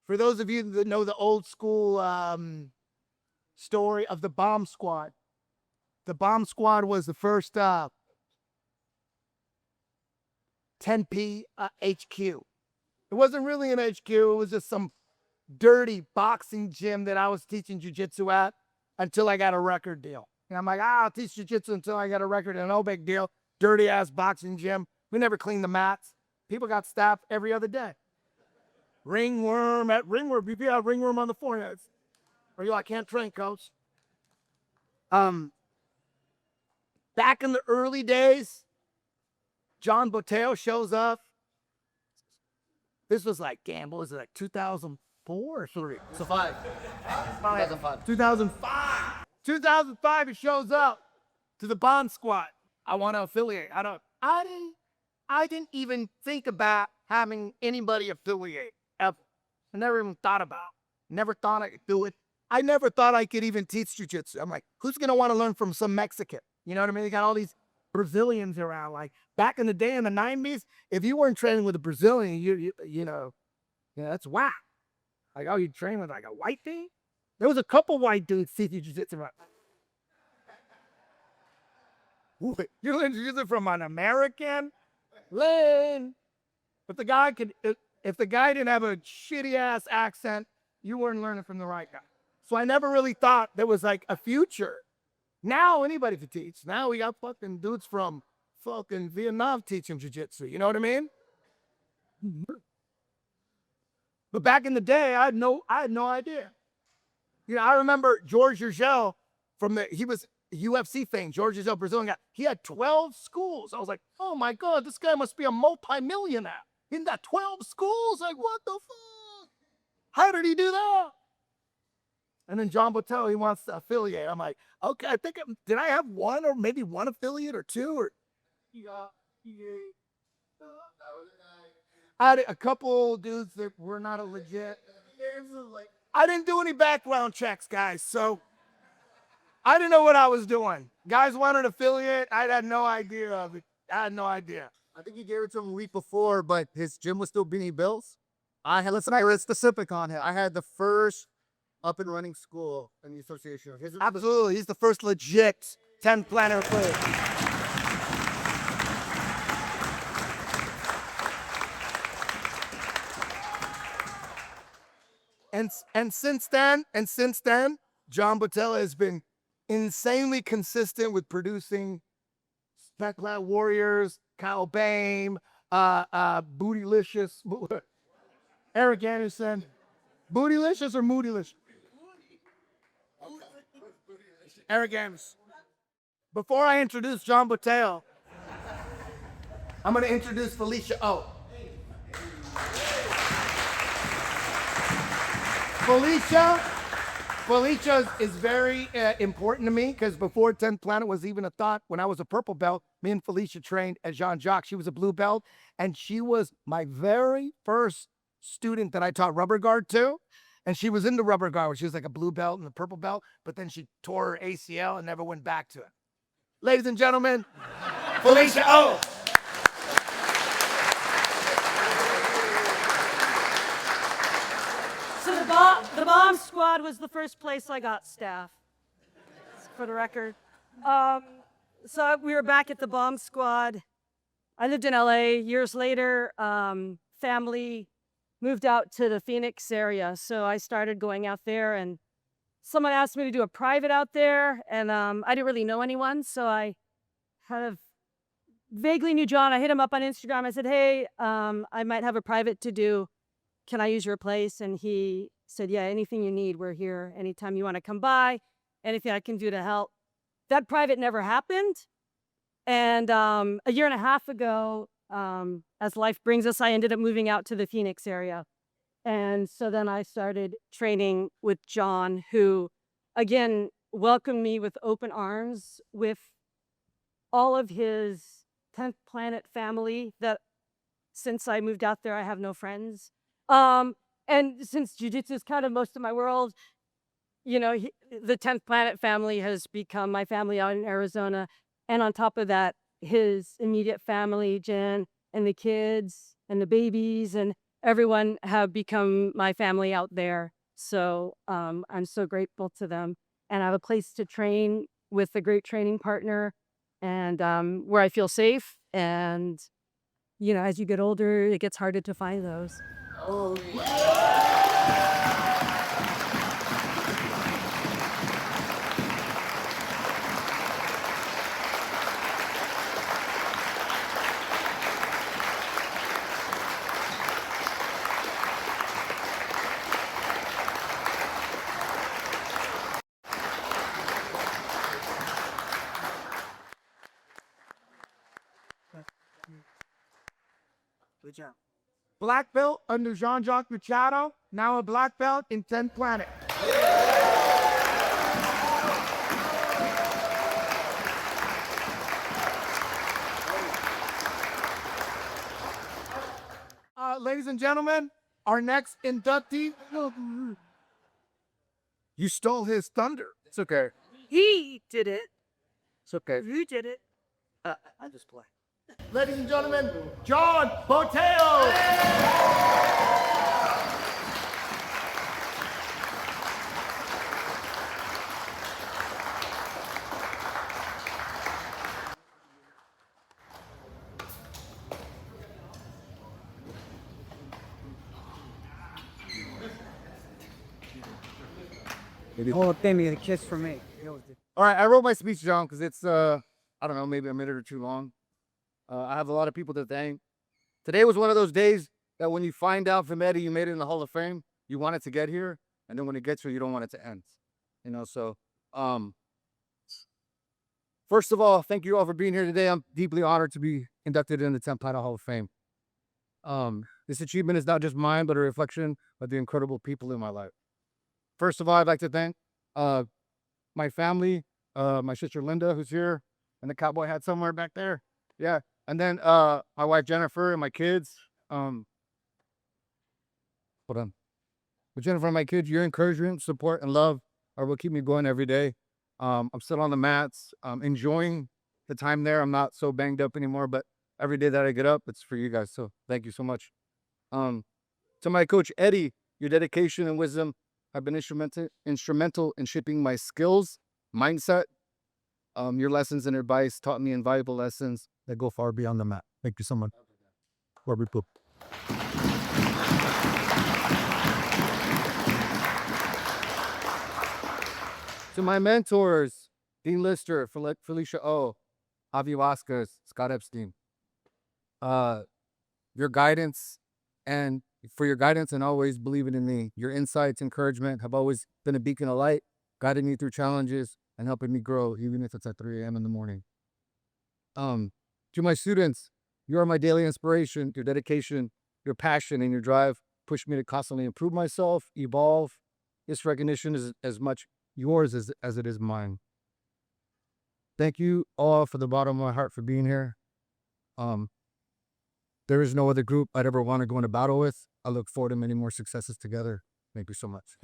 For those of you that know the old school story of the bomb squad was the first 10P HQ. It wasn't really an HQ. It was just some dirty boxing gym that I was teaching jiu-jitsu at until I got a record deal. And I'm like, I'll teach jiu-jitsu until I get a record, and no big deal. Dirty ass boxing gym. We never cleaned the mats. People got stabbed every other day. Ringworm. If you have ringworm on the forehead, or you, I can't train, coach. Back in the early days, John Botello shows up. This was like gamble. Is it like 2004 or 3? So 5. 2005. 2005. 2005. He shows up to the Bond Squad. I want to affiliate. I didn't even think about having anybody affiliate ever. I never even thought about it. Never thought I could do it. I never thought I could even teach jiu-jitsu. I'm like, who's going to want to learn from some Mexican? You know what I mean? They got all these Brazilians around. Like back in the day in the 90s, if you weren't training with a Brazilian, you know, that's whack. Like, oh, you train with like a white dude? There was a couple white dudes teaching jiu-jitsu. You learn jiu-jitsu from an American? Lane. If the guy didn't have a shitty ass accent, you weren't learning from the right guy. So I never really thought there was like a future. Now anybody can teach. Now we got fucking dudes from fucking Vietnam teaching jiu-jitsu. You know what I mean? But back in the day, I had no idea. You know, I remember George Urgel he was UFC fame. George Urgel, Brazilian guy. He had 12 schools. I was like, oh my God, this guy must be a multi-millionaire. In that 12 schools? Like, what the fuck? How did he do that? And then John Botello, he wants to affiliate. I'm like, okay, did I have one or maybe one affiliate or two? Or I had a couple dudes that were not a legit. I didn't do any background checks, guys, so I didn't know what I was doing. Guys wanted an affiliate. I had no idea of it. I had no idea. I think you gave it to him a week before, but his gym was still being built. Let's get specific on him. I had the first up and running school in the association. Absolutely. He's the first legit 10 planner player. And since then, John Botello has been insanely consistent with producing Specklad Warriors, Kyle Bame, Bootylicious, Eric Anderson. Bootylicious or Moodylicious? Eric Anderson. Before I introduce John Botello, I'm going to introduce Felicia O. Felicia is very important to me because before 10th Planet was even a thought, when I was a purple belt, me and Felicia trained at Jean-Jacques. She was a blue belt, and she was my very first student that I taught rubber guard to. And she was into rubber guard, where she was like a blue belt and a purple belt, but then she tore her ACL and never went back to it. Ladies and gentlemen, Felicia O. So the bomb squad was the first place I got staff, for the record. So we were back at the bomb squad. I lived in LA. Years later, family moved out to the Phoenix area. So I started going out there, and someone asked me to do a private out there, and I didn't really know anyone. So I kind of vaguely knew John. I hit him up on Instagram. I said, hey, I might have a private to do. Can I use your place? And he said, yeah, anything you need, we're here. Anytime you want to come by, anything I can do to help. That private never happened. And a year and a half ago, as life brings us, I ended up moving out to the Phoenix area. And so then I started training with John, who, again, welcomed me with open arms, with all of his 10th Planet family. That since I moved out there, I have no friends. And since jiu-jitsu is kind of most of my world, you know, the 10th Planet family has become my family out in Arizona. And on top of that, his immediate family, Jen, and the kids, and the babies. And everyone have become my family out there. So I'm so grateful to them. And I have a place to train with a great training partner and where I feel safe. And, as you get older, it gets harder to find those. Good job. Black belt under Jean-Jacques Machado, now a black belt in 10th Planet. Ladies and gentlemen, our next inductee. You stole his thunder. It's okay. He did it. It's okay. You did it. I just play. Ladies and gentlemen, John Botello. Oh, Timmy, a kiss for me. All right, I wrote my speech down because it's I don't know, maybe a minute or two long. I have a lot of people to thank. Today was one of those days that when you find out from Eddie you made it in the Hall of Fame, you want it to get here, and then when it gets here, you don't want it to end. So first of all, thank you all for being here today. I'm deeply honored to be inducted in the 10th Planet Hall of Fame. This achievement is not just mine, but a reflection of the incredible people in my life. First of all, I'd like to thank my family, my sister Linda, who's here, and the cowboy hat somewhere back there. Yeah. And then my wife Jennifer and my kids. Hold on. But Jennifer and my kids, your encouragement, support, and love are what keep me going every day. I'm still on the mats, enjoying the time there. I'm not so banged up anymore, but every day that I get up, it's for you guys. So thank you so much. To my coach Eddie, your dedication and wisdom have been instrumental in shaping my skills, mindset. Your lessons and advice taught me invaluable lessons that go far beyond the mat. Thank you so much. Where we poop. To my mentors, Dean Lister, Felicia O, Javi Vasquez, Scott Epstein. Your guidance and always believing in me. Your insights, encouragement have always been a beacon of light, guiding me through challenges and helping me grow, even if it's at 3 a.m. in the morning. To my students, you are my daily inspiration. Your dedication, your passion, and your drive push me to constantly improve myself, evolve. This recognition is as much yours as it is mine. Thank you all from the bottom of my heart for being here. There is no other group I'd ever want to go into battle with. I look forward to many more successes together. Thank you so much.